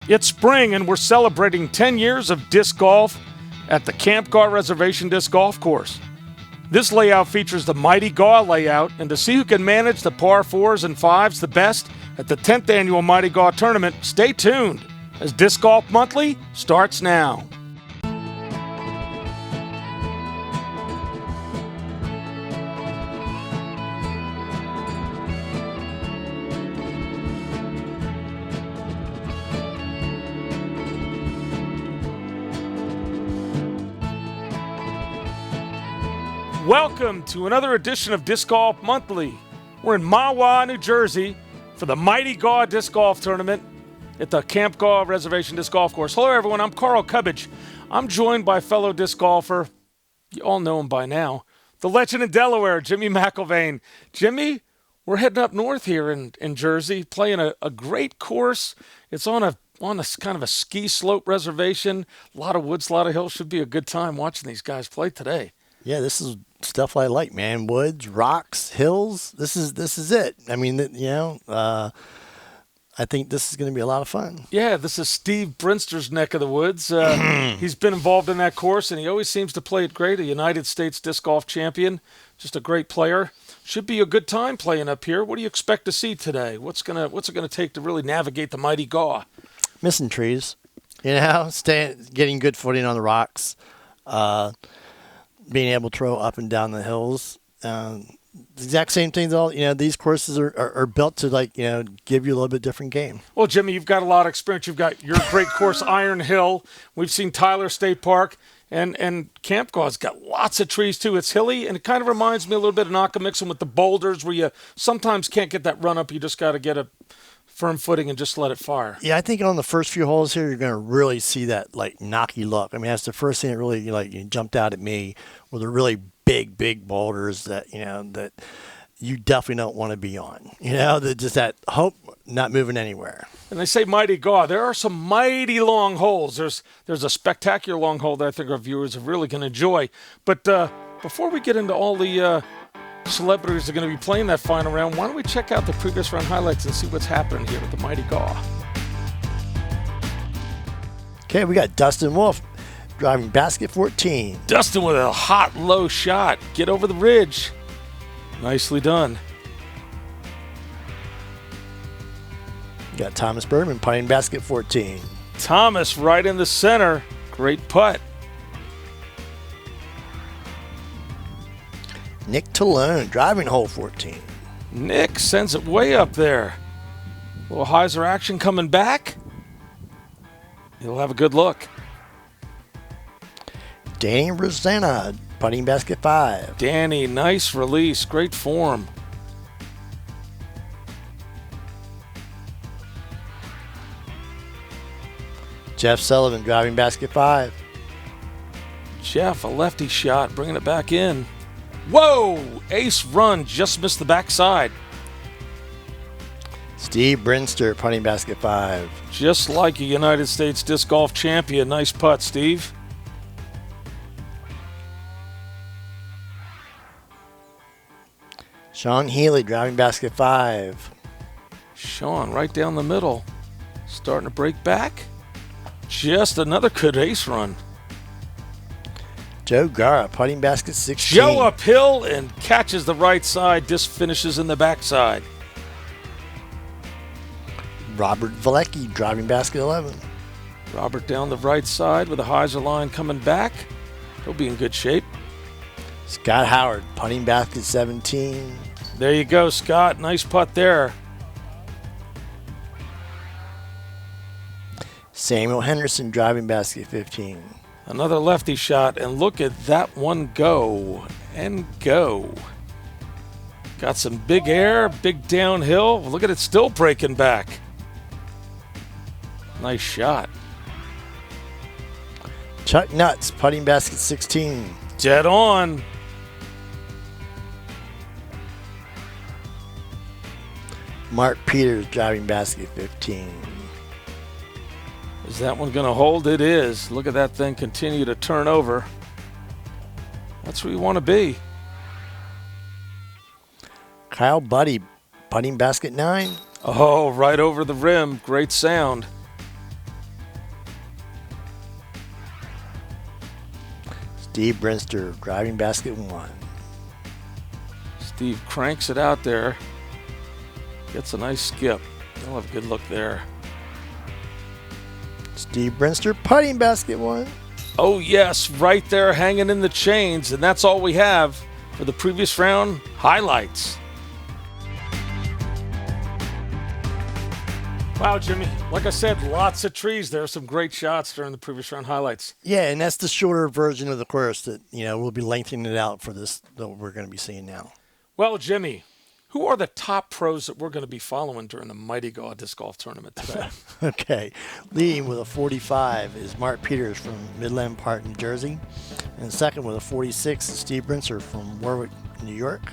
It's spring, and we're celebrating 10 years of disc golf at the Campgaw Reservation Disc Golf Course. This layout features the Mighty Gaw layout, and to see who can manage the par 4s and 5s the best at the 10th annual Mighty Gaw Tournament, stay tuned as Disc Golf Monthly starts now. Welcome to another edition of Disc Golf Monthly. We're in Mahwah, New Jersey for the Mighty Gaw Disc Golf Tournament at the Campgaw Reservation Disc Golf Course. Hello, everyone. I'm Carl Cubbage. I'm joined by fellow disc golfer, you all know him by now, the legend in Delaware, Jimmy McIlvaine. Jimmy, we're heading up north here in Jersey, playing a great course. It's on a kind of a ski slope reservation. A lot of woods, a lot of hills. Should be a good time watching these guys play today. Yeah, this is stuff I like, man. Woods, rocks, hills. This is it. I mean, I think this is going to be a lot of fun. Yeah, this is Steve Brinster's neck of the woods. He's been involved in that course, and he always seems to play it great. A United States disc golf champion, just a great player. Should be a good time playing up here. What do you expect to see today? What's it gonna take to really navigate the Mighty Gaw? Missing trees, getting good footing on the rocks. Being able to throw up and down the hills. The exact same things. These courses are built to give you a little bit different game. Well, Jimmy, you've got a lot of experience. You've got your great course, Iron Hill. We've seen Tyler State Park, and Campgaw's got lots of trees too. It's hilly, and it kind of reminds me a little bit of Nakamixon with the boulders, where you sometimes can't get that run up. You just got to get a firm footing and just let it fire. Yeah, I think on the first few holes here, you're going to really see that knocky look. I mean, that's the first thing that really jumped out at me, were the really big boulders that that you definitely don't want to be on. Just that hope not moving anywhere. And they say Mighty Gaw. There are some mighty long holes. There's a spectacular long hole that I think our viewers are really going to enjoy. But before we get into all the celebrities are going to be playing that final round, why don't we check out the previous round highlights and see what's happening here with the Mighty Gaw. Okay, we got Dustin Wolf driving basket 14. Dustin with a hot low shot. Get over the ridge. Nicely done. We got Thomas Bergman putting basket 14. Thomas right in the center. Great putt. Nick Talone driving hole 14. Nick sends it way up there. A little hyzer action coming back. He'll have a good look. Danny Rosanna putting basket 5. Danny, nice release. Great form. Jeff Sullivan driving basket 5. Jeff, a lefty shot, bringing it back in. Whoa! Ace run, just missed the backside. Steve Brinster putting basket 5. Just like a United States disc golf champion. Nice putt, Steve. Sean Healy driving basket 5. Sean right down the middle. Starting to break back. Just another good ace run. Joe Gara putting basket 16. Joe uphill and catches the right side. Disc finishes in the backside. Robert Valecki driving basket 11. Robert down the right side with a hyzer line coming back. He'll be in good shape. Scott Howard putting basket 17. There you go, Scott. Nice putt there. Samuel Henderson driving basket 15. Another lefty shot, and look at that one go and go. Got some big air, big downhill. Look at it still breaking back. Nice shot. Chuck Nuts putting basket 16. Dead on. Mark Peters driving basket 15. Is that one going to hold? It is. Look at that thing continue to turn over. That's where you want to be. Kyle Buddy putting basket 9. Oh, right over the rim. Great sound. Steve Brinster, driving basket 1. Steve cranks it out there. Gets a nice skip. He'll have a good look there. Steve Brinster, putting basket 1. Oh, yes, right there hanging in the chains. And that's all we have for the previous round highlights. Wow, Jimmy. Like I said, lots of trees. There are some great shots during the previous round highlights. Yeah, and that's the shorter version of the course that, we'll be lengthening it out for this that we're going to be seeing now. Well, Jimmy, who are the top pros that we're going to be following during the Mighty Gaw Disc Golf Tournament today? Okay. Leading with a 45 is Mark Peters from Midland Park, New Jersey. And second with a 46 is Steve Brinster from Warwick, New York.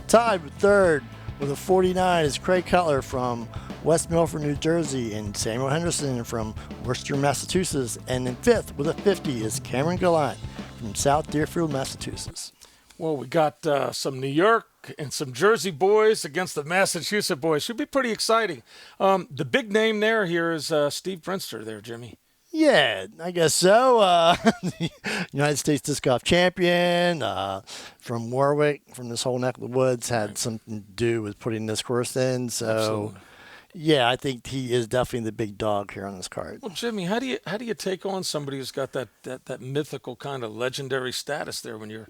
Tied with third with a 49 is Craig Cutler from West Milford, New Jersey, and Samuel Henderson from Worcester, Massachusetts. And in fifth with a 50 is Cameron Gallant from South Deerfield, Massachusetts. Well, we got some New York and some Jersey boys against the Massachusetts boys. Should be pretty exciting. The big name here is Steve Brinster there, Jimmy. Yeah, I guess so. United States Disc Golf Champion from Warwick, from this whole neck of the woods, had something to do with putting this course in. So, absolutely. Yeah, I think he is definitely the big dog here on this card. Well, Jimmy, how do you take on somebody who's got that mythical kind of legendary status there when you're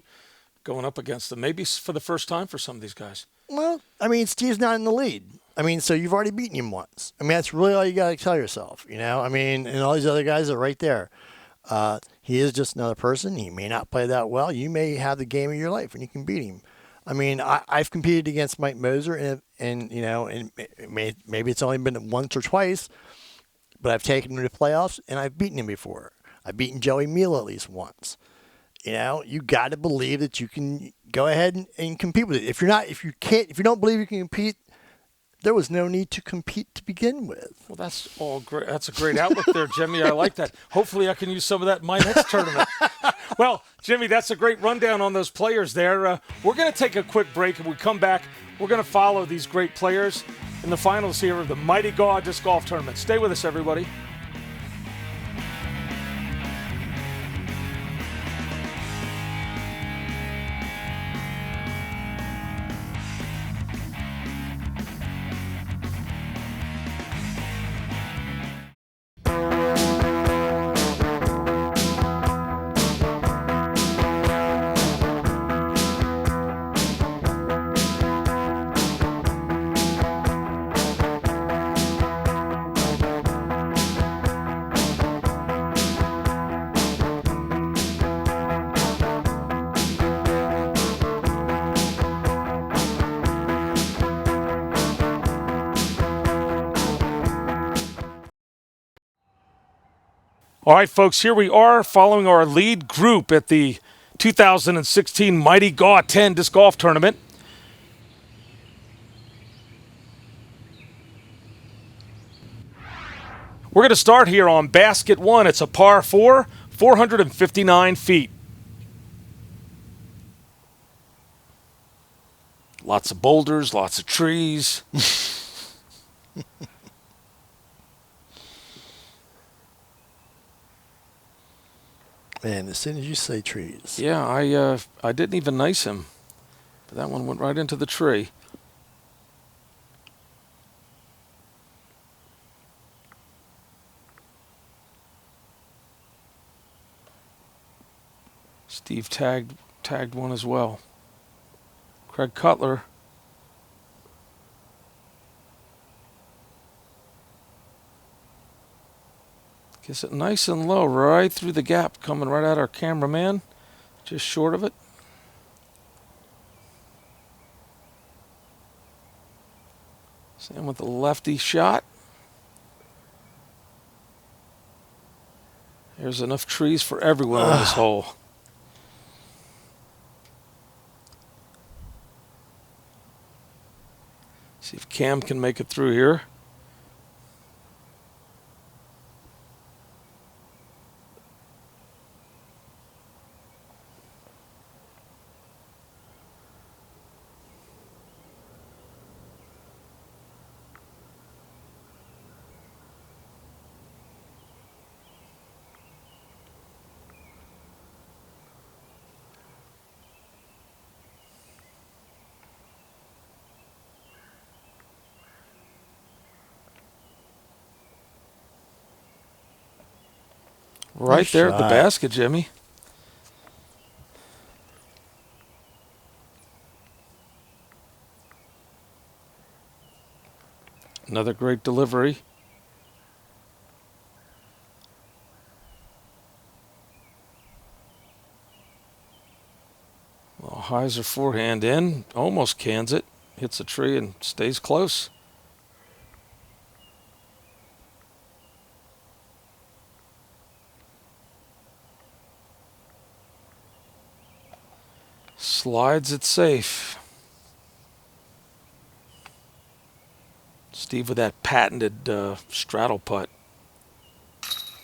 going up against them? Maybe for the first time for some of these guys. Well, I mean, Steve's not in the lead. I mean, so you've already beaten him once. I mean, that's really all you got to tell yourself, I mean, and all these other guys are right there. He is just another person. He may not play that well. You may have the game of your life and you can beat him. I mean, I've competed against Mike Moser, and maybe it's only been once or twice, but I've taken him to playoffs and I've beaten him before. I've beaten Joey Meal at least once. You got to believe that you can go ahead and compete with it. If you don't believe you can compete, there was no need to compete to begin with. Well, that's all great. That's a great outlook there, Jimmy. I like that. Hopefully I can use some of that in my next tournament. Well, Jimmy, that's a great rundown on those players there. We're going to take a quick break, and when we come back, we're going to follow these great players in the finals here of the Mighty Gaw Disc Golf Tournament. Stay with us, everybody. All right, folks, here we are following our lead group at the 2016 Mighty Gaw 10 Disc Golf Tournament. We're going to start here on basket 1. It's a par 4, 459 feet. Lots of boulders, lots of trees. Man, as soon as you say trees. Yeah, I didn't even nice him, but that one went right into the tree. Steve tagged one as well. Craig Cutler. Gets it nice and low, right through the gap, coming right at our cameraman, just short of it. Same with the lefty shot. There's enough trees for everyone on this hole. See if Cam can make it through here. Right Nice there at the shot. basket, Jimmy. Another great delivery. Well, Heiser forehand in, almost cans it, hits a tree and stays close. Slides it safe. Steve with that patented straddle putt.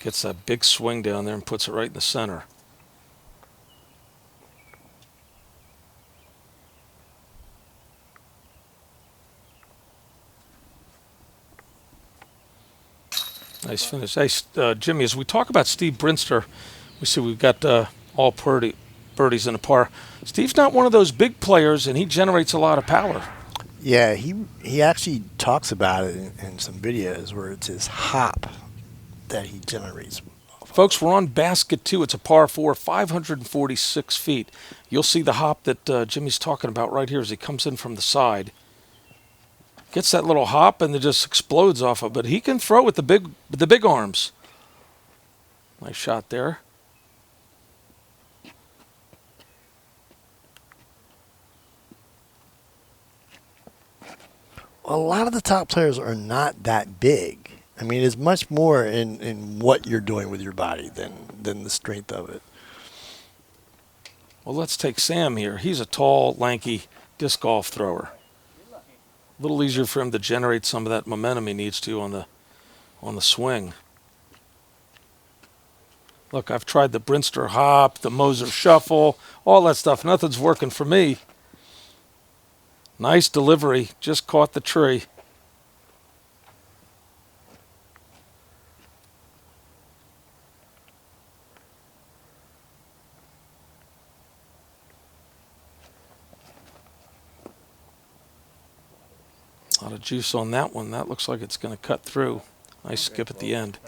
Gets that big swing down there and puts it right in the center. Nice finish. Hey, Jimmy, as we talk about Steve Brinster, we see we've got all birdies in a par. Steve's not one of those big players, and he generates a lot of power. Yeah, he actually talks about it in some videos where it's his hop that he generates. Folks, we're on basket 2. It's a par 4, 546 feet. You'll see the hop that Jimmy's talking about right here as he comes in from the side. Gets that little hop and it just explodes off of it. But he can throw with the big arms. Nice shot there. A lot of the top players are not that big. I mean, it's much more in what you're doing with your body than the strength of it. Well, let's take Sam here. He's a tall, lanky disc golf thrower. A little easier for him to generate some of that momentum he needs to on the swing. Look, I've tried the Brinster hop, the Moser shuffle, all that stuff. Nothing's working for me. Nice delivery. Just caught the tree. A lot of juice on that one. That looks like it's going to cut through. Nice skip at the end.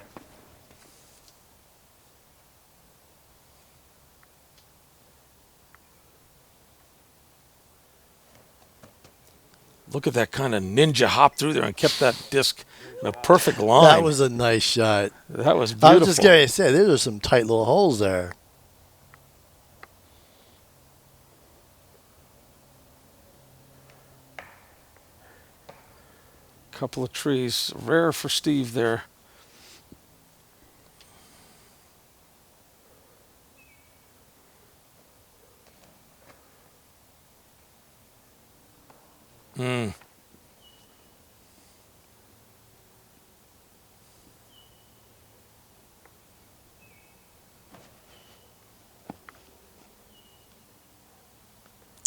Look at that kind of ninja hop through there and kept that disc in a perfect line. That was a nice shot. That was beautiful. I was just going to say, there are some tight little holes there. Couple of trees. Rare for Steve there.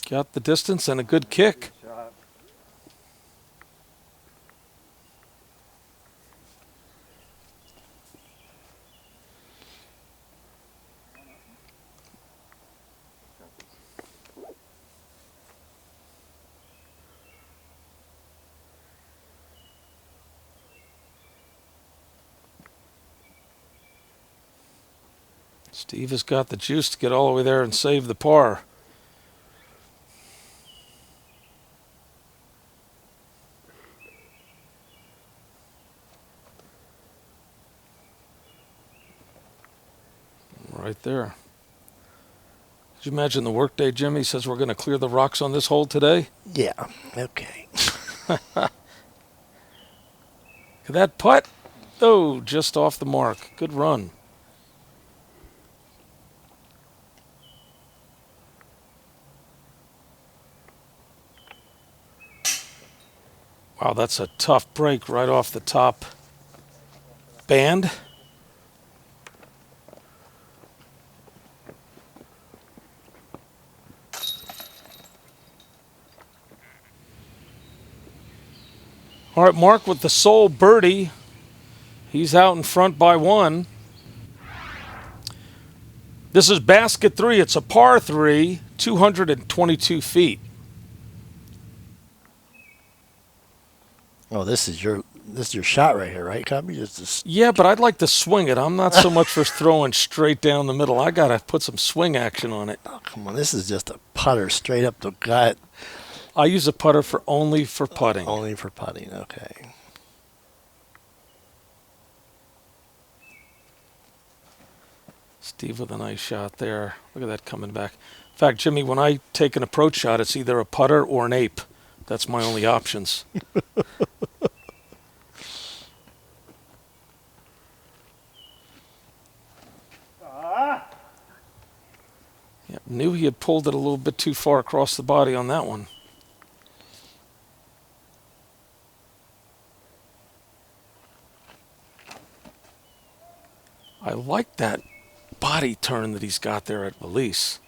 Got the distance and a good kick. Steve has got the juice to get all the way there and save the par. Right there. Could you imagine the workday, Jimmy says we're going to clear the rocks on this hole today? Yeah, okay. That putt, oh, just off the mark. Good run. Wow, that's a tough break right off the top band. All right, Mark with the sole birdie. He's out in front by 1. This is basket 3. It's a par 3, 222 feet. Oh, this is your this is your shot right here, right, Cubby? Just Yeah, but I'd like to swing it. I'm not so much for throwing straight down the middle. I got to put some swing action on it. oh, come on, this is just a putter straight up the gut. I use a putter only for putting. Only for putting, okay. Steve with a nice shot there. Look at that coming back. In fact, Jimmy, when I take an approach shot, it's either a putter or an ape. That's my only options. Yep, knew he had pulled it a little bit too far across the body on that one. I like that body turn that he's got there at release.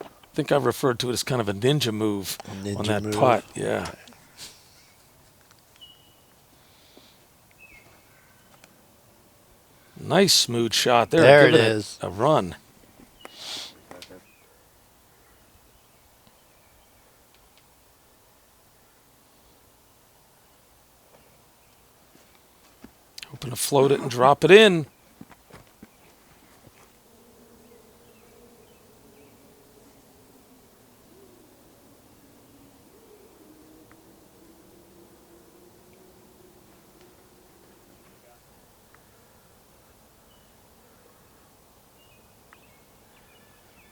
I think I've referred to it as kind of a ninja move on that putt. Yeah. Nice smooth shot there. There Give it is. A run. Hoping to float it and drop it in.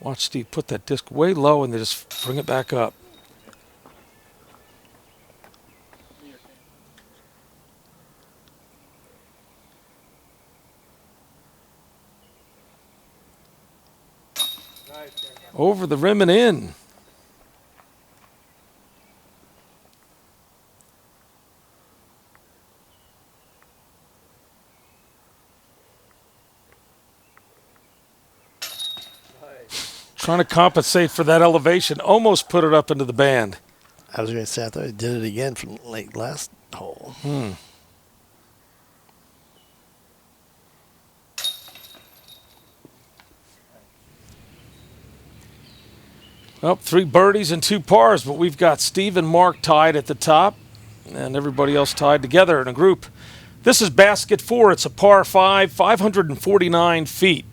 Watch Steve put that disc way low and then just bring it back up. Over the rim and in. Trying to compensate for that elevation. Almost put it up into the band. I was going to say, I thought he did it again from like last hole. Well, 3 birdies and 2 pars, but we've got Steve and Mark tied at the top and everybody else tied together in a group. This is basket 4. It's a par 5, 549 feet.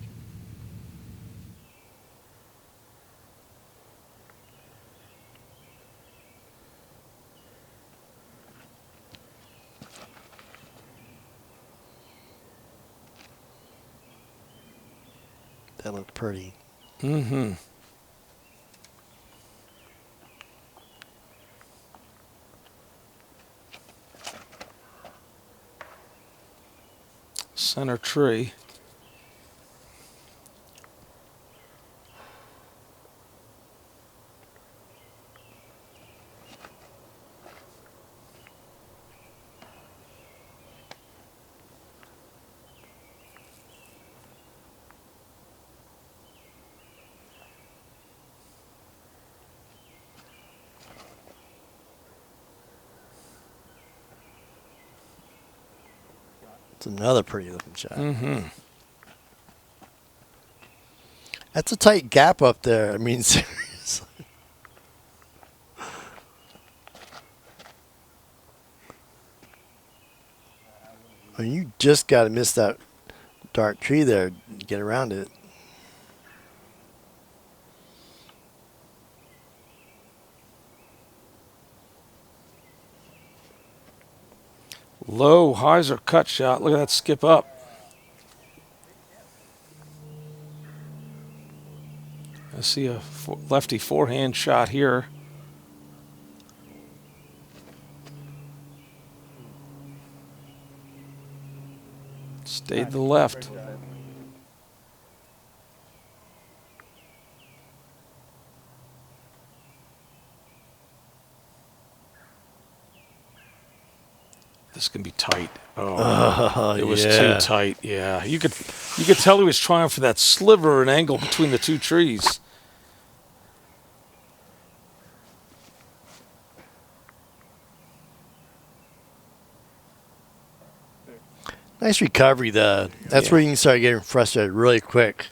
That looked pretty. Mm-hmm. Center tree. It's another pretty looking shot. Mm-hmm. That's a tight gap up there. I mean, seriously. I mean, you just got to miss that dark tree there to get around it. Low hyzer cut shot. Look at that skip up. I see a lefty forehand shot here. Stayed to the left. This can be tight. Oh, it was too tight. Yeah, you could tell he was trying for that sliver and angle between the 2 trees. Nice recovery, though. That's where you can start getting frustrated really quick.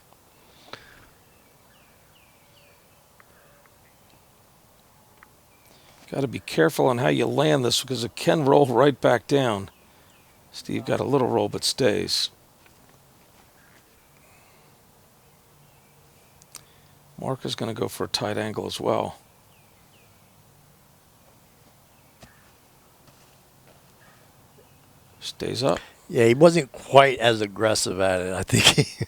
Got to be careful on how you land this because it can roll right back down. Steve got a little roll but stays. Mark is going to go for a tight angle as well. Stays up. Yeah, he wasn't quite as aggressive at it, I think.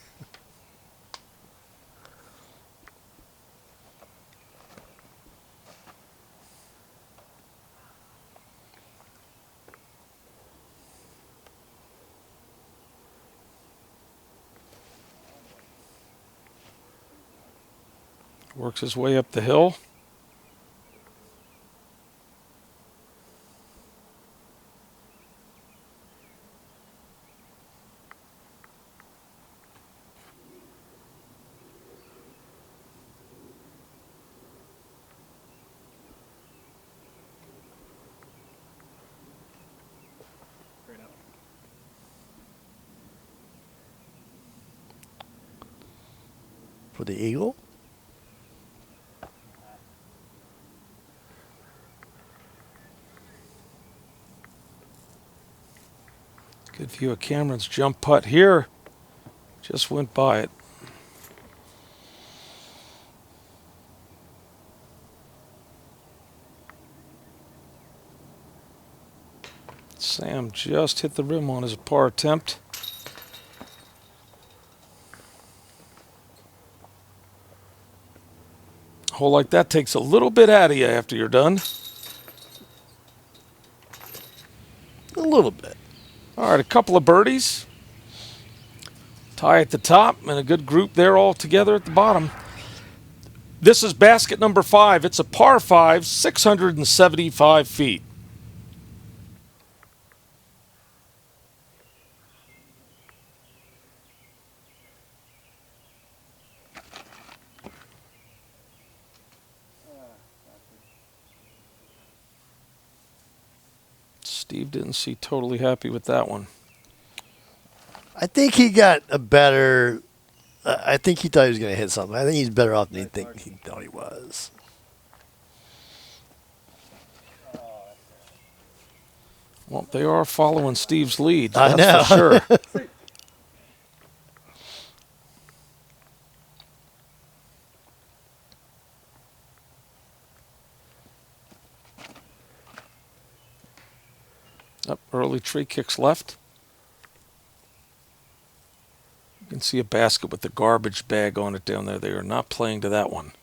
Works his way up the hill. For the eagle? Good view of Cameron's jump putt here. Just went by it. Sam just hit the rim on his par attempt. A hole like that takes a little bit out of you after you're done. A little bit. All right, a couple of birdies. Tie at the top and a good group there all together at the bottom. This is basket number 5. It's a par 5, 675 feet. Steve didn't seem totally happy with that one. I think he got a better. I think he thought he was going to hit something. I think he's better off than he thought he was. Well, they are following Steve's lead. I That's know. for sure. Up early tree kicks left. You can see a basket with the garbage bag on it down there. They are not playing to that one.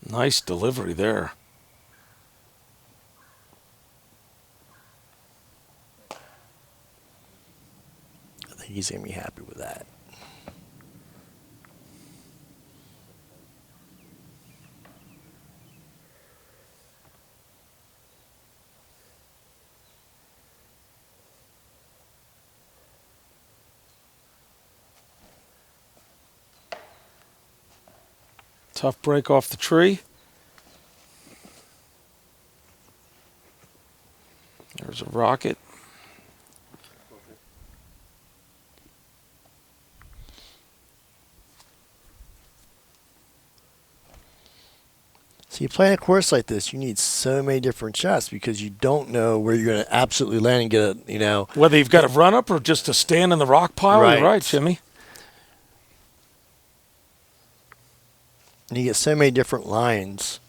Nice delivery there. I think he's going to be happy with that. Tough break off the tree. There's a rocket. So you play a course like this, you need so many different shots because you don't know where you're going to absolutely land and get a, Whether you've got a run up or just to stand in the rock pile. Right. You're right, Jimmy. And you get so many different lines.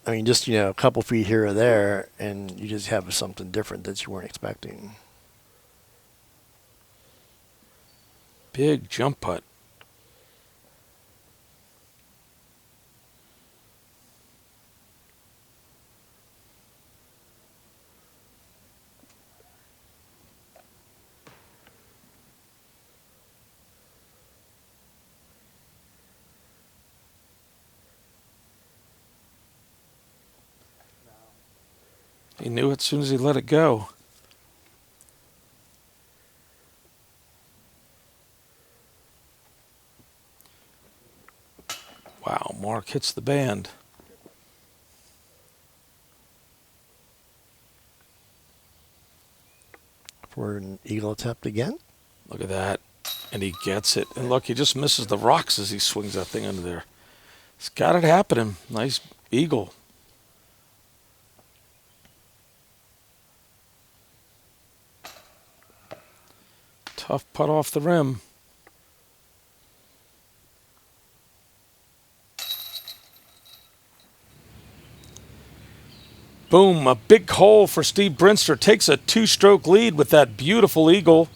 I mean, just, a couple feet here or there, and you just have something different that you weren't expecting. Big jump putt. He knew it as soon as he let it go. Wow, Mark hits the band. for an eagle attempt again. Look at that. And he gets it. And look, he just misses the rocks as he swings that thing under there. He's got it happening. Nice eagle. Tough putt off the rim. Boom, a big hole for Steve Brinster. Takes a 2-stroke lead with that beautiful eagle.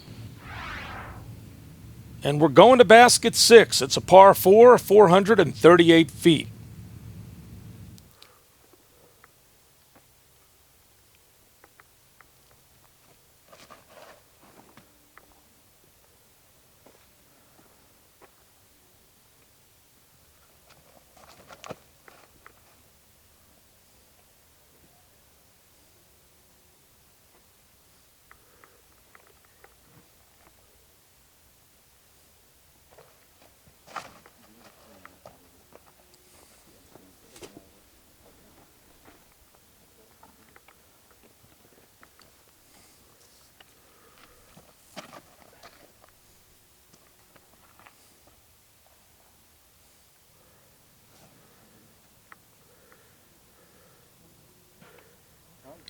And we're going to basket 6. It's a par 4, 438 feet.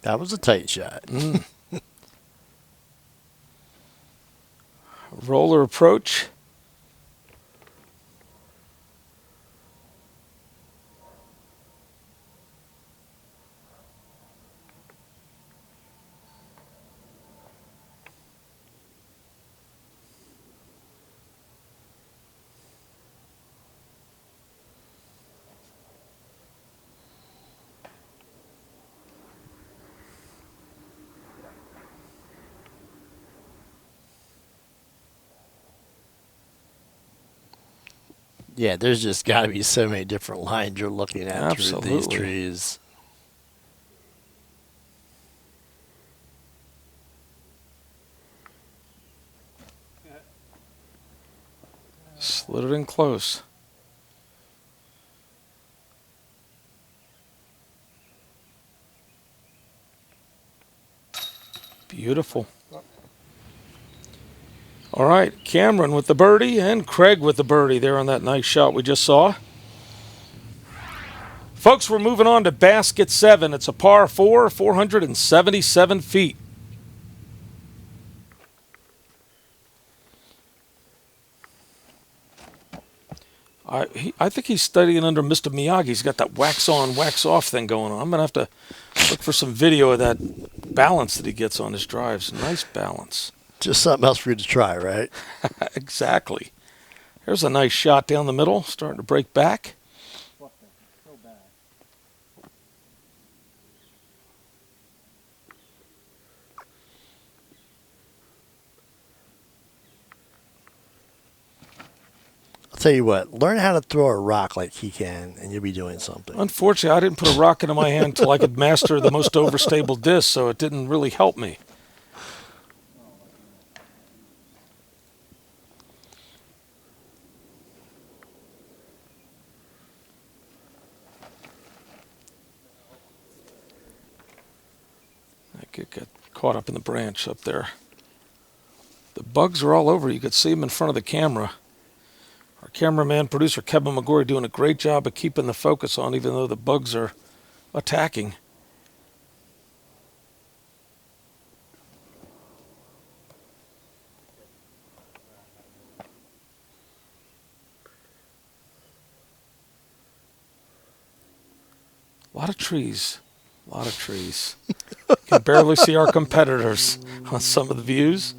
That was a tight shot. Roller approach. Yeah, there's just got to be so many different lines you're looking at through these Absolutely. trees. Slid it in close. Beautiful. All right, Cameron with the birdie and Craig with the birdie there on that nice shot we just saw. Folks, we're moving on to basket 7. It's a par 4, 477 feet. I think he's studying under Mr. Miyagi. He's got that wax on, wax off thing going on. I'm going to have to look for some video of that balance that he gets on his drives. Nice balance. Just something else for you to try, right? Exactly. There's a nice shot down the middle, starting to break back. I'll tell you what, learn how to throw a rock like he can, and you'll be doing something. Unfortunately, I didn't put a rock into my hand until I could master the most overstable disc, so it didn't really help me. I could get caught up in the branch up there. The bugs are all over. You could see them in front of the camera. Our cameraman, producer Kevin McGorry, doing a great job of keeping the focus on, even though the bugs are attacking. A lot of trees. A lot of trees. You can barely see our competitors on some of the views.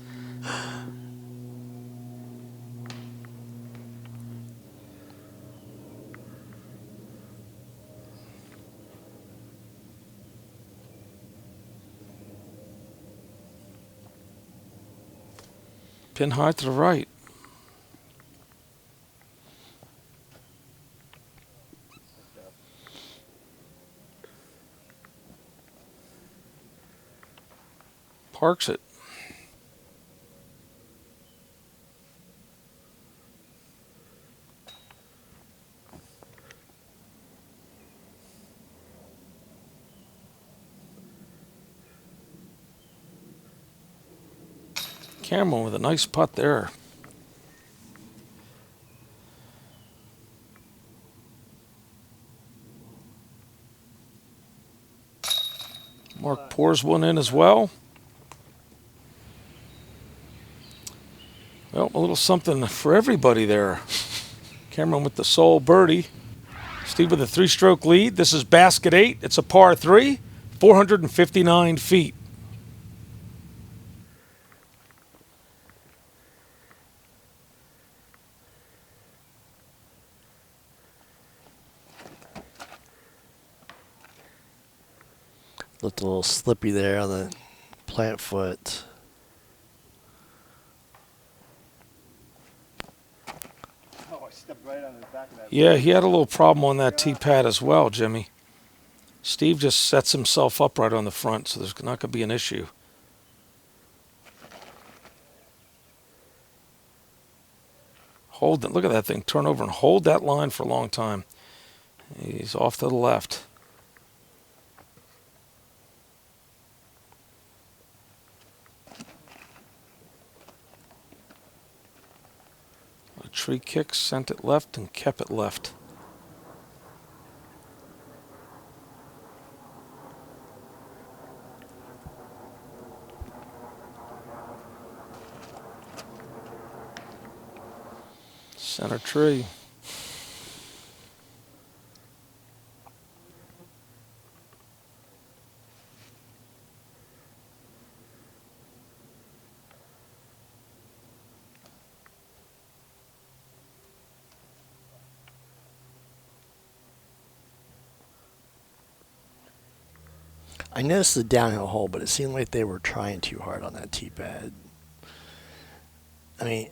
Pin high to the right. Parks it. Cameron with a nice putt there. Mark pours one in as well. Well, a little something for everybody there. Cameron with the sole birdie. Steve with a 3-stroke lead. This is basket 8. It's a par 3, 459 feet. Looked a little slippy there on the plant foot. Right on the back of that. Yeah, he had a little problem on that tee pad as well, Jimmy. Steve just sets himself up right on the front, so there's not going to be an issue. Hold it. Look at that thing. Turn over and hold that line for a long time. He's off to the left. A tree kick, sent it left and kept it left. Center tree. I noticed the downhill hole, but it seemed like they were trying too hard on that tee pad. I mean,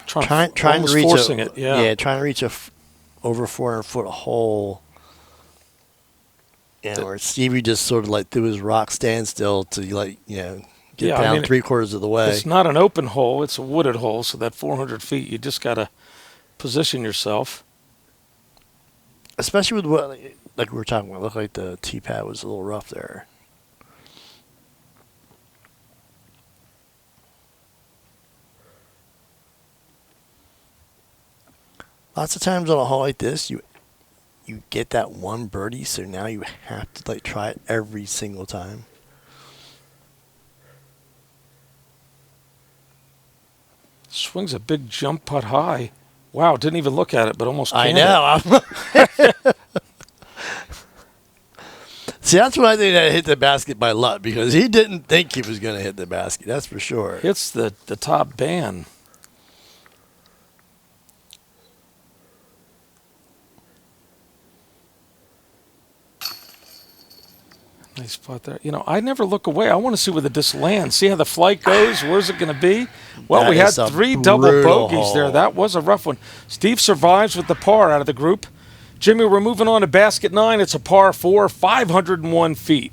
trying to reach forcing it, yeah. Trying to reach over 400-foot hole. You know, where Stevie just sort of like threw his rock standstill to get down 3/4 of the way. It's not an open hole; it's a wooded hole. So that 400 feet, you just got to position yourself. Especially with what, like we were talking about, it looked like the tee pad was a little rough there. Lots of times on a hole like this, you get that one birdie, so now you have to like try it every single time. Swings a big jump putt high. Wow, didn't even look at it, but almost I canned know. See, that's why I think that hit the basket by luck, because he didn't think he was going to hit the basket. That's for sure. Hits the top band. Nice spot there. You know, I never look away. I want to see where the disc lands. See how the flight goes. Where's it going to be? Well, That we had is a 3 double brutal bogeys there. hole. That was a rough one. Steve survives with the par out of the group. Jimmy, we're moving on to basket 9. It's a par 4, 501 feet.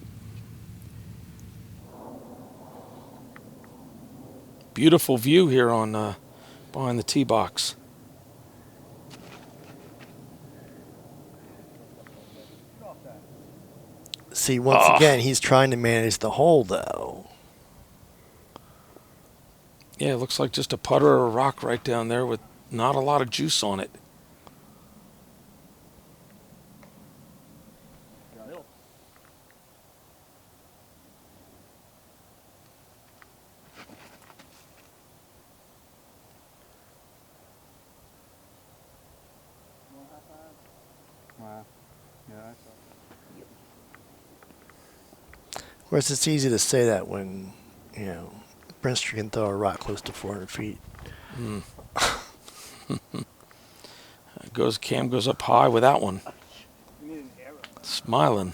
Beautiful view here on behind the tee box. See, once again, he's trying to manage the hole, though. Yeah, it looks like just a putter or a rock right down there with not a lot of juice on it. Wow. Yeah, I saw. Of course, it's easy to say that when, Princeton can throw a rock close to 400 feet. Cam goes up high with that one. You need an arrow. Smiling.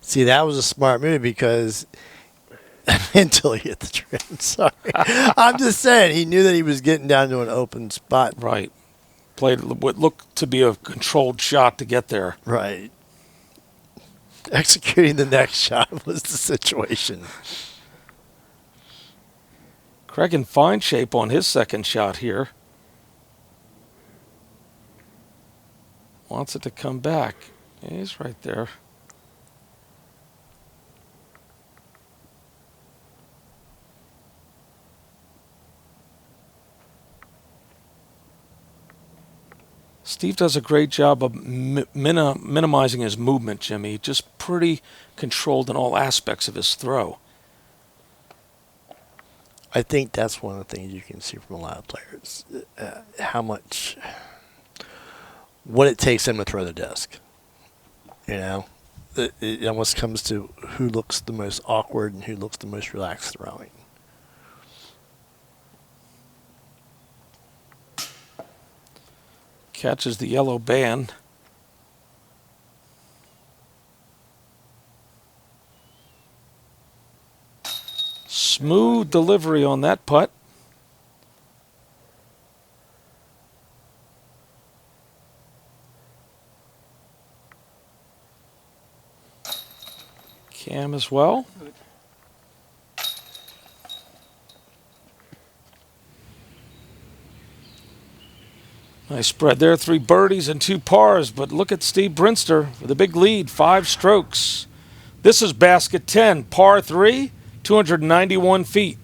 See, that was a smart move because until he hit the trim. Sorry. I'm just saying, he knew that he was getting down to an open spot. Right. Played what looked to be a controlled shot to get there. Right. Executing the next shot was the situation. Craig in fine shape on his second shot here. Wants it to come back. Yeah, he's right there. Steve does a great job of minimizing his movement, Jimmy. Just pretty controlled in all aspects of his throw. I think that's one of the things you can see from a lot of players, what it takes them to throw the disc. You know, it almost comes to who looks the most awkward and who looks the most relaxed throwing. Catches the yellow band. Smooth delivery on that putt. Cam as well. Nice spread there, 3 birdies and 2 pars, but look at Steve Brinster with a big lead, 5 strokes. This is basket 10, par 3, 291 feet.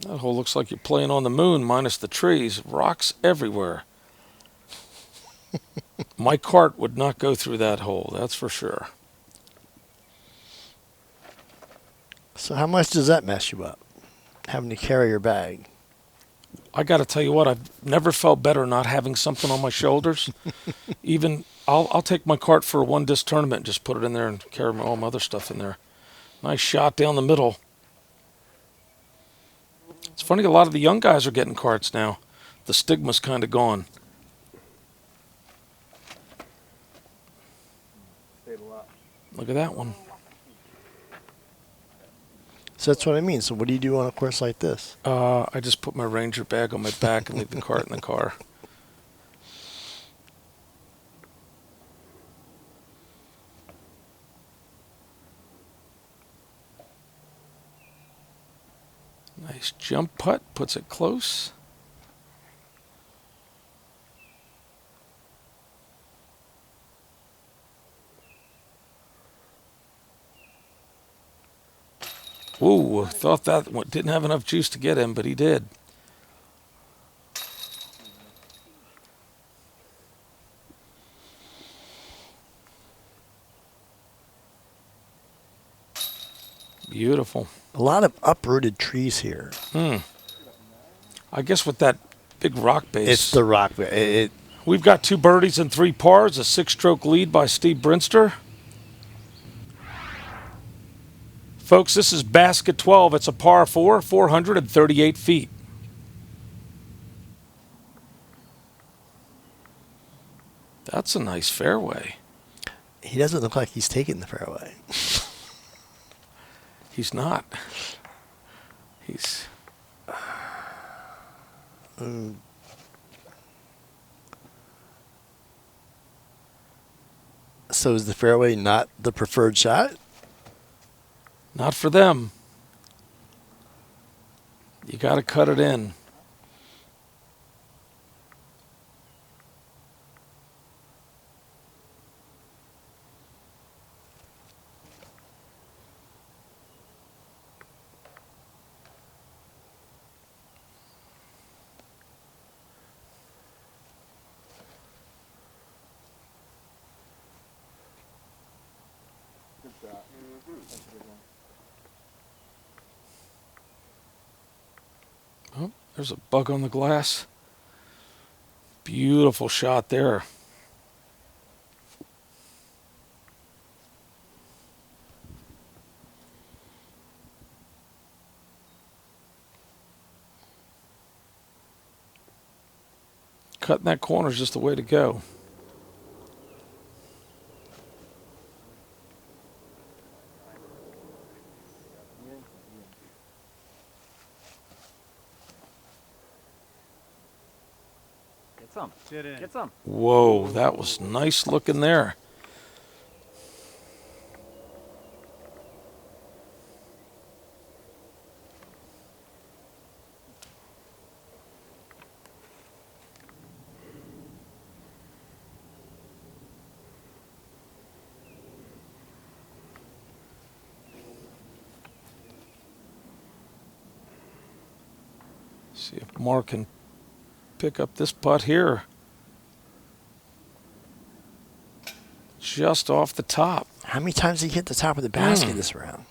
That hole looks like you're playing on the moon minus the trees, rocks everywhere. My cart would not go through that hole, that's for sure. So how much does that mess you up, having to carry your bag? I got to tell you what, I've never felt better not having something on my shoulders. Even I'll take my cart for a 1-disc tournament and just put it in there and carry all my other stuff in there. Nice shot down the middle. It's funny, a lot of the young guys are getting carts now. The stigma's kind of gone. Look at that one. So that's what I mean. So what do you do on a course like this? I just put my Ranger bag on my back and leave the cart in the car. Nice jump putt, puts it close. Ooh, thought that one didn't have enough juice to get him, but he did. Beautiful. A lot of uprooted trees here. I guess with that big rock base. It's the rock. We've got 2 birdies and 3 pars, a 6-stroke lead by Steve Brinster. Folks, this is basket 12. It's a par 4, 438 feet. That's a nice fairway. He doesn't look like he's taking the fairway. He's not. He's... So is the fairway not the preferred shot? Not for them. You got to cut it in. Good shot. That's a good one. Oh, there's a bug on the glass. Beautiful shot there. Cutting that corner is just the way to go. Get some. Get in. Get some. Whoa, that was nice looking there. See if Mark can pick up this putt here. Just off the top. How many times did he hit the top of the basket this round?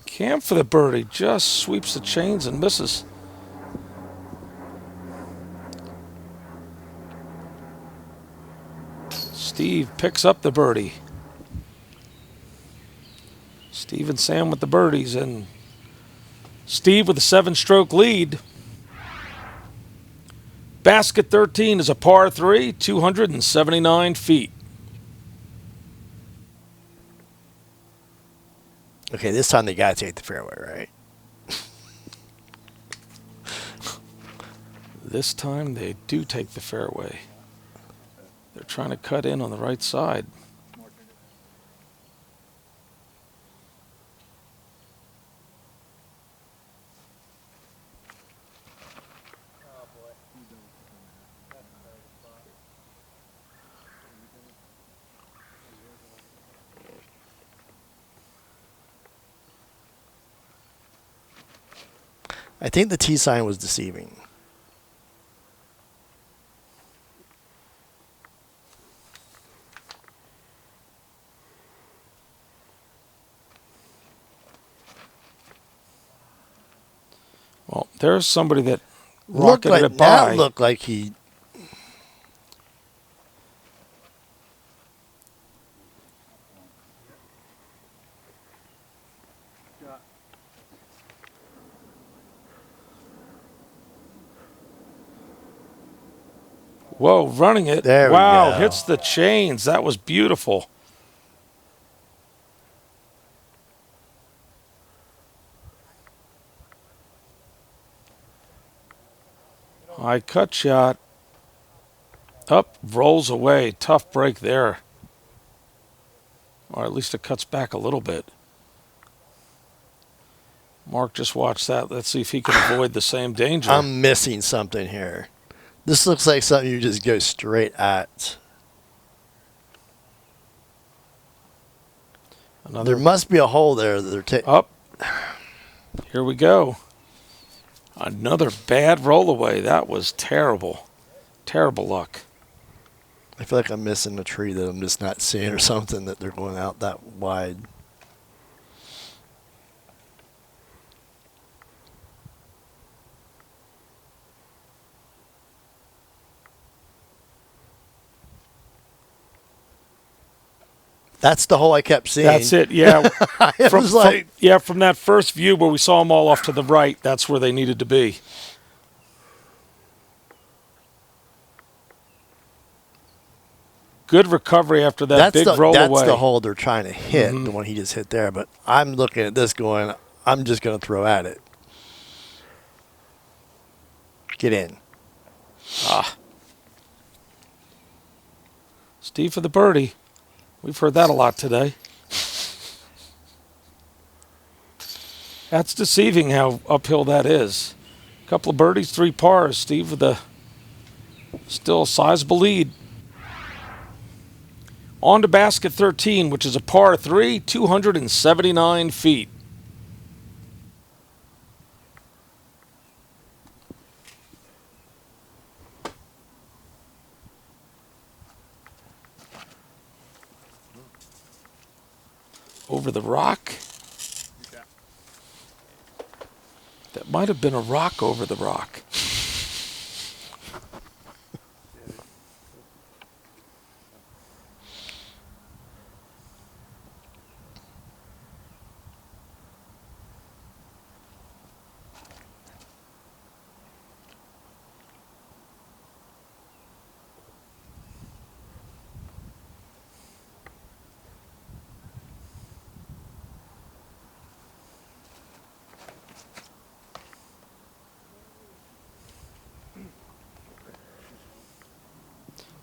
Cam for the birdie. Just sweeps the chains and misses. Steve picks up the birdie. Steve and Sam with the birdies, and Steve with a 7-stroke lead. Basket 13 is a par 3, 279 feet. Okay, this time they got to take the fairway, right? This time they do take the fairway. They're trying to cut in on the right side. I think the T sign was deceiving. Well, there's somebody that Looked rocketed like, it by. that looked like he... Whoa, running it. There we wow, go. hits the chains. That was beautiful. High cut shot. Up, rolls away. Tough break there. Or at least it cuts back a little bit. Mark just watched that. Let's see if he can avoid the same danger. I'm missing something here. This looks like something you just go straight at. There must be a hole there that they're taking. Up. Here we go. Another bad rollaway. That was terrible. Terrible luck. I feel like I'm missing a tree that I'm just not seeing or something that they're going out that wide. That's the hole I kept seeing. That's it, yeah. It was like... from that first view where we saw them all off to the right, that's where they needed to be. Good recovery after that big roll That's away. the hole they're trying to hit, the one he just hit there. But I'm looking at this going, I'm just going to throw at it. Get in. Steve for the birdie. We've heard that a lot today. That's deceiving how uphill that is. A couple of birdies, 3 pars. Steve with a still sizable lead. On to basket 13, which is a par 3, 279 feet. Over the rock. That might have been a rock over the rock.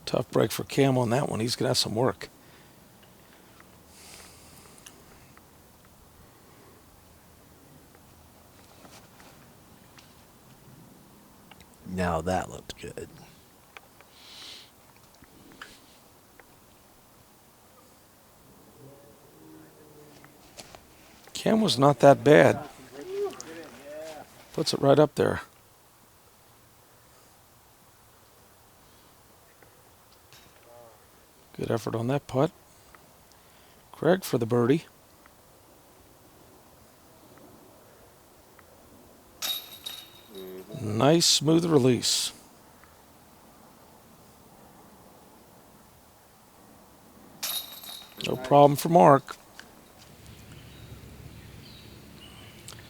Tough break for Cam on that one. He's going to have some work. Now that looked good. Cam was not that bad. Puts it right up there. Good effort on that putt. Craig for the birdie. Nice smooth release. No problem for Mark.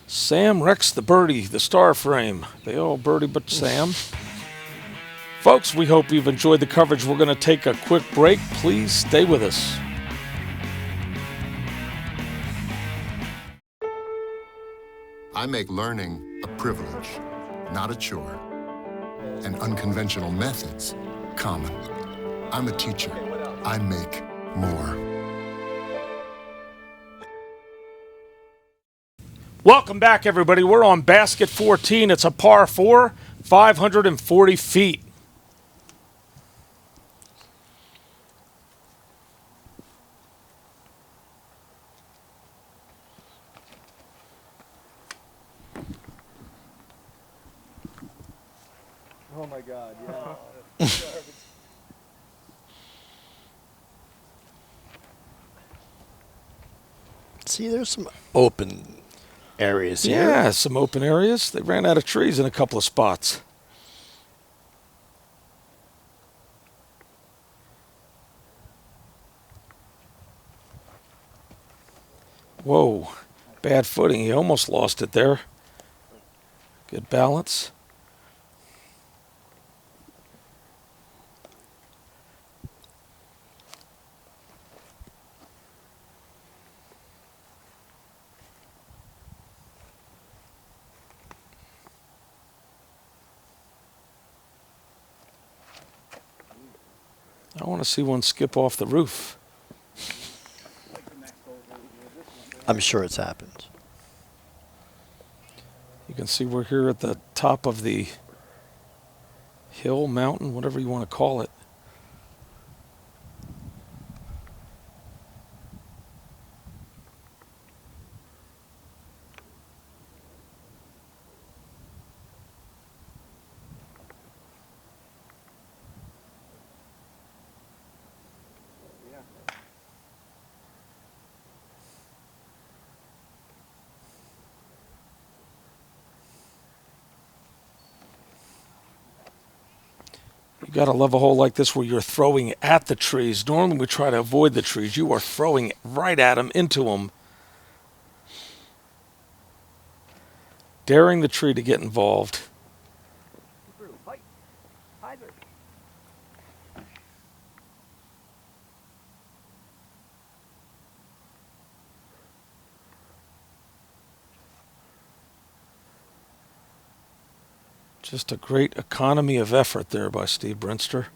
Sam wrecks the birdie, the star frame. They all birdie but Sam. Folks, we hope you've enjoyed the coverage. We're going to take a quick break. Please stay with us. I make learning a privilege, not a chore, and unconventional methods common. I'm a teacher. I make more. Welcome back, everybody. We're on basket 14. It's a par 4, 540 feet. Oh my God, yeah. See, there's some open areas here. Yeah, some open areas. They ran out of trees in a couple of spots. Whoa, bad footing. He almost lost it there. Good balance. I want to see one skip off the roof. I'm sure it's happened. You can see we're here at the top of the hill, mountain, whatever you want to call it. You got to love a hole like this where you're throwing at the trees. Normally we try to avoid the trees. You are throwing right at them, into them. Daring the tree to get involved. Just a great economy of effort there by Steve Brinster.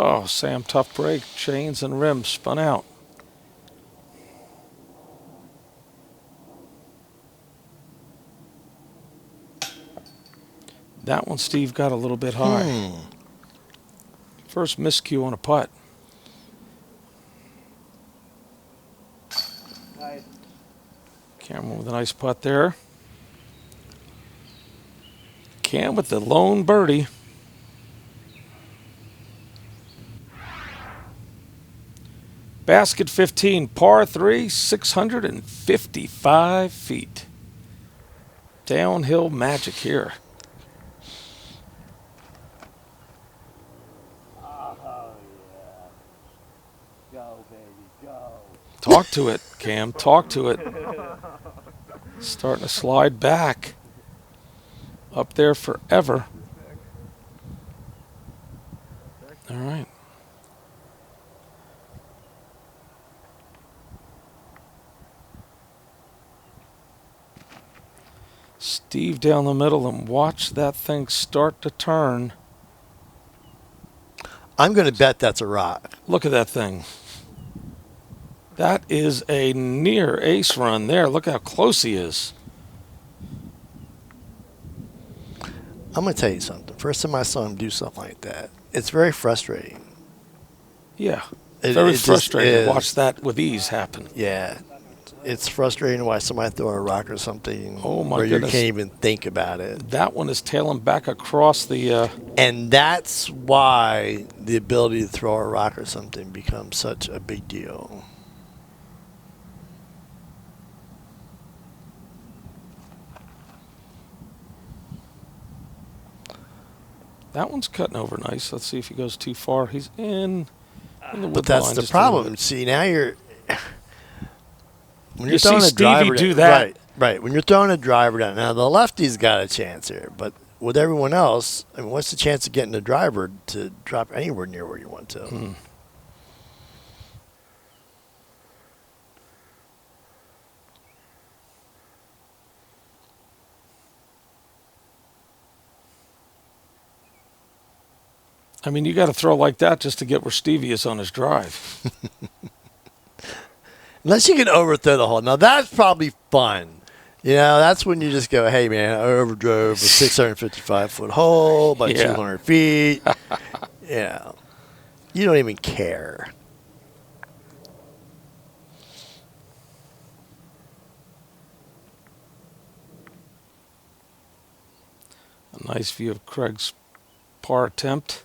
Oh, Sam, tough break. Chains and rims spun out. That one, Steve, got a little bit high. First miscue on a putt. Nice. Cameron with a nice putt there. Cam with the lone birdie. Basket 15, par 3, 655 feet. Downhill magic here. Oh, yeah. Go, baby, go. Talk to it, Cam. Talk to it. Starting to slide back. Up there forever. All right. Steve down the middle, and watch that thing start to turn. I'm going to bet that's a rock. Look at that thing. That is a near ace run there. Look how close he is. I'm going to tell you something. First time I saw him do something like that, it's very frustrating. Yeah. It Very just frustrating is. to watch that with ease happen. Yeah. It's frustrating to watch somebody throw a rock or something Oh, my where goodness. you can't even think about it. That one is tailing back across the... And that's why the ability to throw a rock or something becomes such a big deal. That one's cutting over nice. Let's see if he goes too far. He's in the wood But that's line the just a little problem. bit. See, now you're... When You you're see throwing a Stevie driver do that. Right. When you're throwing a driver down, now the lefty's got a chance here, but with everyone else, I mean, what's the chance of getting the driver to drop anywhere near where you want to? I mean, you got to throw like that just to get where Stevie is on his drive. Unless you can overthrow the hole. Now, that's probably fun. You know, that's when you just go, hey, man, I overdrove a 655-foot hole by Yeah. 200 feet. Yeah. You don't even care. A nice view of Craig's par attempt.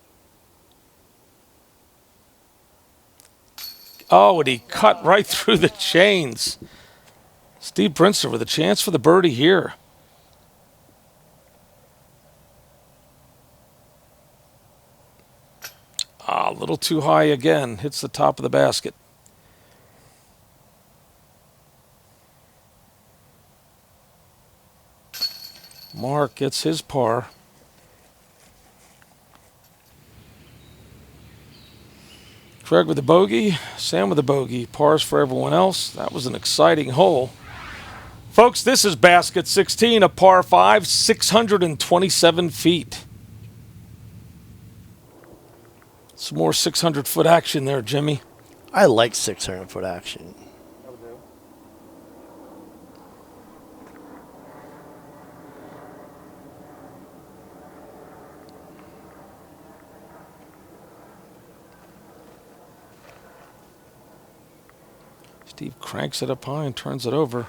Oh, and he cut right through the chains. Steve Brinster with a chance for the birdie here. A little too high again. Hits the top of the basket. Mark gets his par. Craig with the bogey, Sam with the bogey. Pars for everyone else. That was an exciting hole. Folks, this is basket 16, a par 5, 627 feet. Some more 600-foot action there, Jimmy. I like 600-foot action. I would do. Steve cranks it up high and turns it over.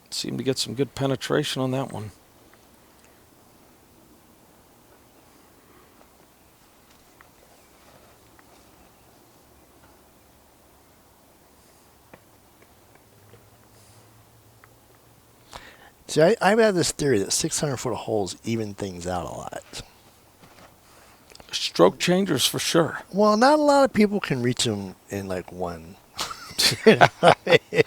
Seemed to get some good penetration on that one. See, I've had this theory that 600-foot holes even things out a lot. Stroke changers for sure. Well, not a lot of people can reach them in like one. You know what I mean?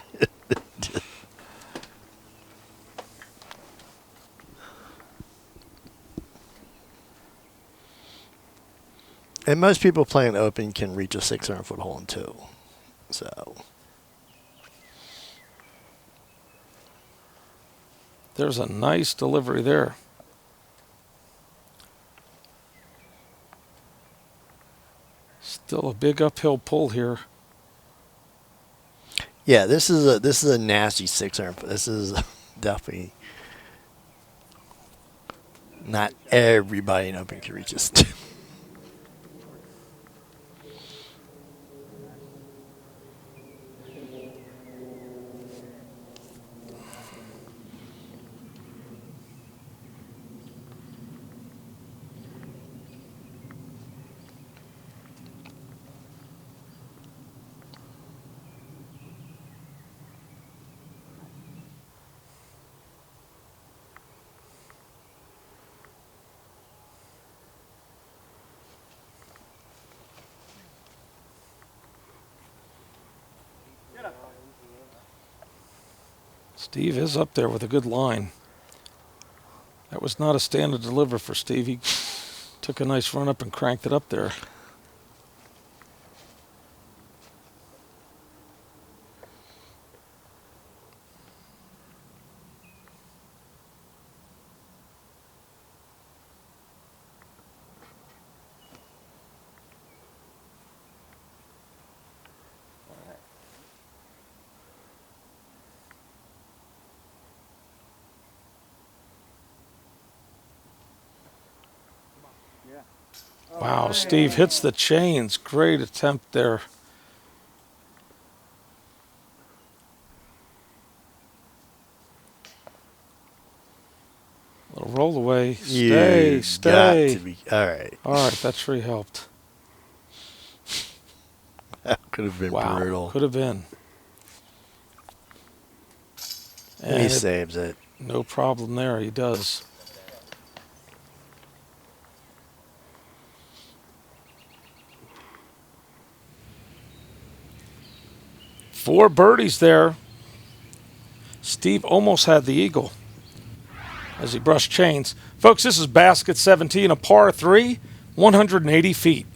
And most people playing open can reach a 600-foot hole in two. So There's a nice delivery there. Still a big uphill pull here. yeah, this is a nasty 600. This is definitely not everybody in open can reach this. Steve is up there with a good line. That was not a stand to deliver for Steve. He took a nice run up and cranked it up there. Wow, Steve hits the chains. Great attempt there. Little roll away. Stay, You stay. got to be all right. All right, that tree helped. That could have been Wow, brutal. could have been. And he And saves it. no problem there. He does. Four birdies there. Steve almost had the eagle as he brushed chains. Folks, this is basket 17, a par 3, 180 feet.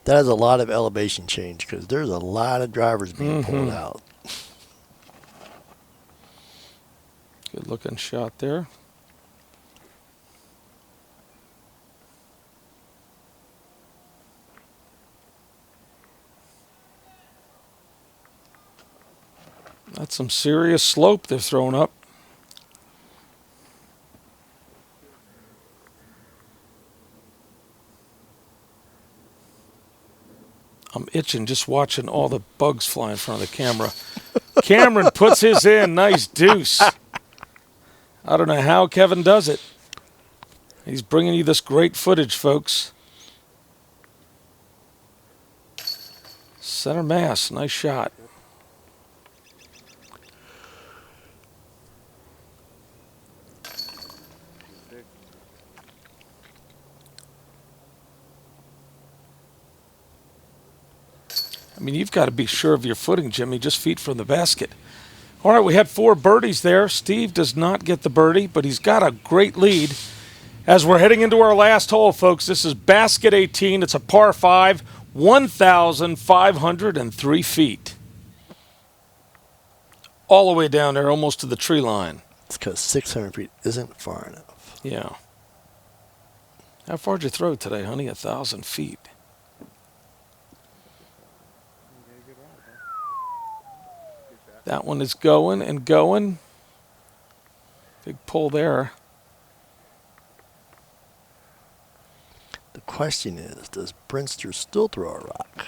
That is a lot of elevation change because there's a lot of drivers being pulled out. Good looking shot there. That's some serious slope they're throwing up. I'm itching just watching all the bugs fly in front of the camera. Cameron puts his in. Nice deuce. I don't know how Kevin does it. He's bringing you this great footage, folks. Center mass. Nice shot. I mean, you've got to be sure of your footing, Jimmy, just feet from the basket. All right, we had four birdies there. Steve does not get the birdie, but he's got a great lead. As we're heading into our last hole, folks, this is basket 18. It's a par 5, 1,503 feet. All the way down there, almost to the tree line. It's because 600 feet isn't far enough. Yeah. How far did you throw today, honey? 1,000 feet. That one is going and going. Big pull there. The question is, does Brinster still throw a rock?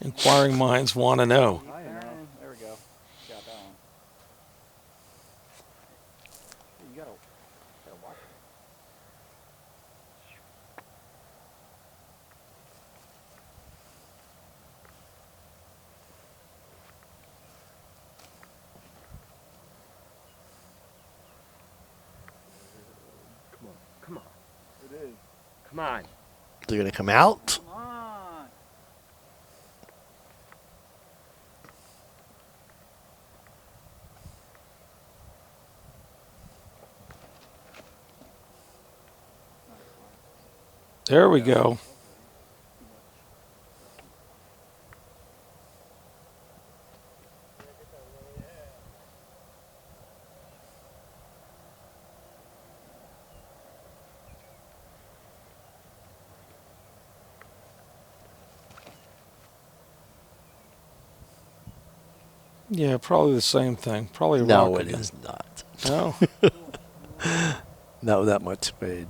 Inquiring minds want to know. I know. There we go. Got that one. You gotta watch it. Come on. It is. Come on. They're going to come out. Come on. There we go. Yeah, probably the same thing. Probably a No, rock it again. is not. No? Not that much speed.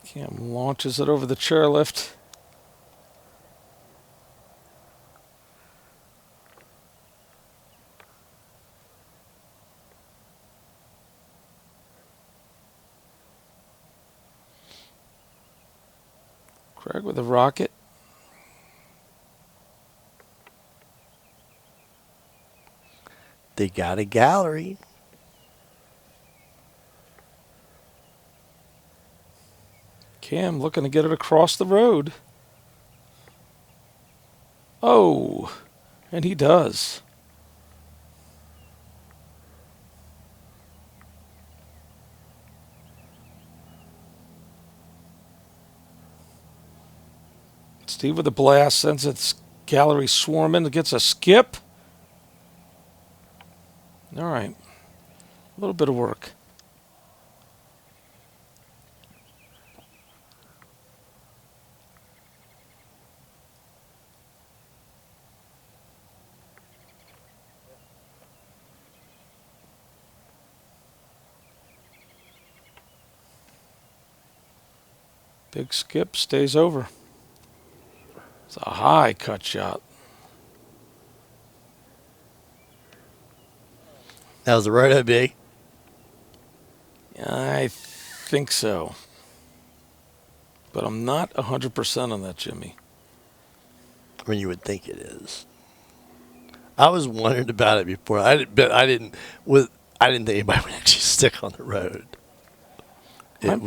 Cam launches it over the chairlift. Craig with a rocket. They got a gallery. Cam looking to get it across the road. Oh, and he does. Steve with the blast sends its gallery swarming. It gets a skip. All right. A little bit of work. Big skip, stays over. It's a high cut shot. That was the right OB. I think so. But I'm not 100% on that, Jimmy. I mean, you would think it is. I was wondering about it before. I didn't think anybody would actually stick on the road. I'm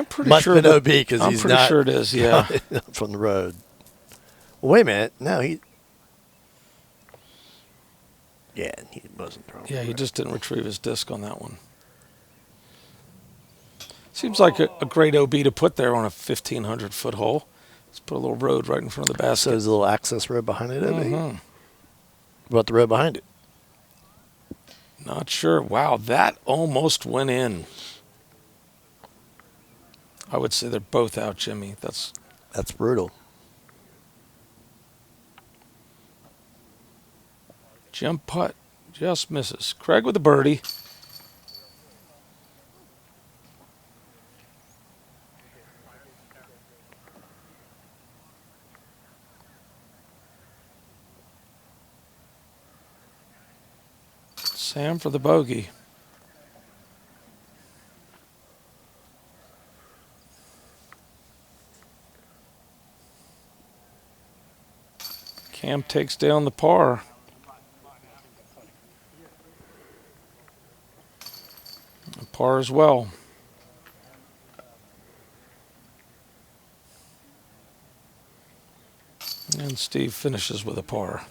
pretty must sure have been OB because I'm he's pretty not sure it is, yeah. from the road. Well, wait a minute. No, he wasn't throwing. Yeah, he just didn't retrieve his disc on that one. Seems like a great OB to put there on a 1,500-foot hole. Let's put a little road right in front of the basket. So there's a little access road behind it, OB? Mm-hmm. What about the road behind it? Not sure. Wow, that almost went in. I would say they're both out, Jimmy. That's brutal. Jump putt. Just misses. Craig with the birdie. Sam for the bogey. Cam takes down the par. A par as well. And Steve finishes with a par.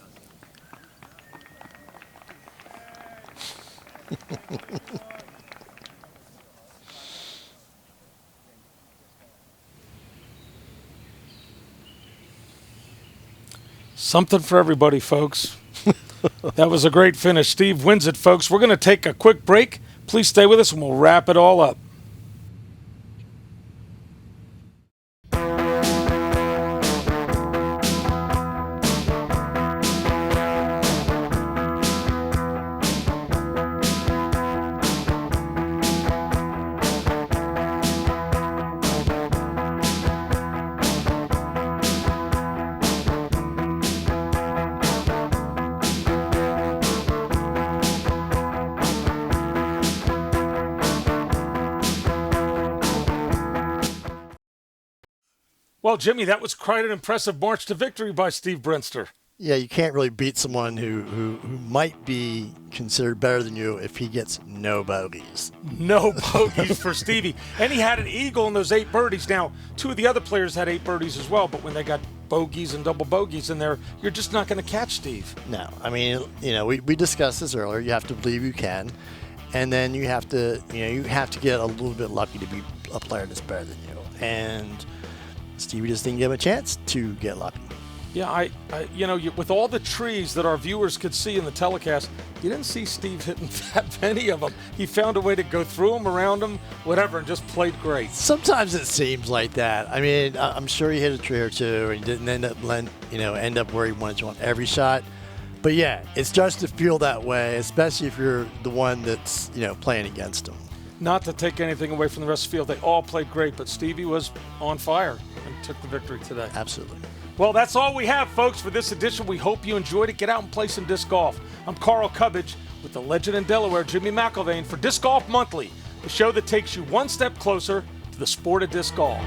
Something for everybody, folks. That was a great finish. Steve wins it, folks. We're going to take a quick break. Please stay with us, and we'll wrap it all up. Well, Jimmy, that was quite an impressive march to victory by Steve Brinster. Yeah, you can't really beat someone who might be considered better than you if he gets no bogeys. No bogeys for Stevie. And he had an eagle in those 8 birdies. Now, 2 of the other players had 8 birdies as well, but when they got bogeys and double bogeys in there, you're just not going to catch Steve. No, I mean, we discussed this earlier. You have to believe you can, and then you have to get a little bit lucky to be a player that's better than you. And Stevie just didn't give him a chance to get lucky. Yeah, with all the trees that our viewers could see in the telecast, you didn't see Steve hitting that many of them. He found a way to go through them, around them, whatever, and just played great. Sometimes it seems like that. I mean, I'm sure he hit a tree or two, and he didn't end up where he wanted to on every shot. But yeah, it starts to feel that way, especially if you're the one that's playing against him. Not to take anything away from the rest of the field, they all played great, but Stevie was on fire and took the victory today. Absolutely. Well, that's all we have, folks, for this edition. We hope you enjoyed it. Get out and play some disc golf. I'm Carl Cubbage with the legend in Delaware, Jimmy McIlvaine, for Disc Golf Monthly, the show that takes you one step closer to the sport of disc golf.